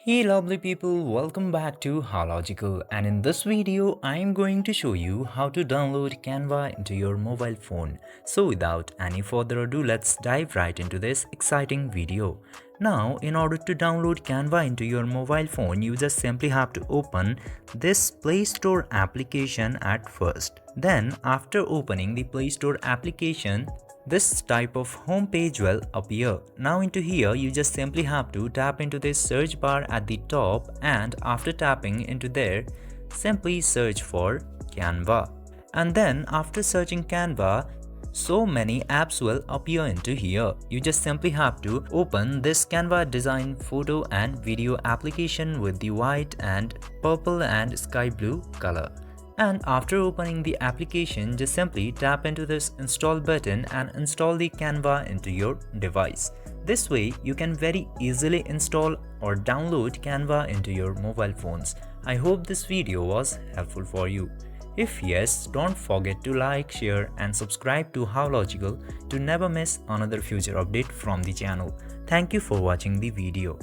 Hey lovely people, welcome back to How Logical, and in this video I am going to show you how to download Canva into your mobile phone. So without any further ado, let's dive right into this exciting video. Now in order to download Canva into your mobile phone, you just simply have to open this Play Store application at first. Then after opening the Play Store application, this type of home page will appear. Now into here you just simply have to tap into this search bar at the top, and after tapping into there, simply search for Canva. And then after searching Canva, so many apps will appear into here. You just simply have to open this Canva design photo and video application with the white and purple and sky blue color. And after opening the application, just simply tap into this install button and install the Canva into your device. This way you can very easily install or download Canva into your mobile phones. I hope this video was helpful for you. If yes, don't forget to like, share and subscribe to How Logical to never miss another future update from the channel. Thank you for watching the video.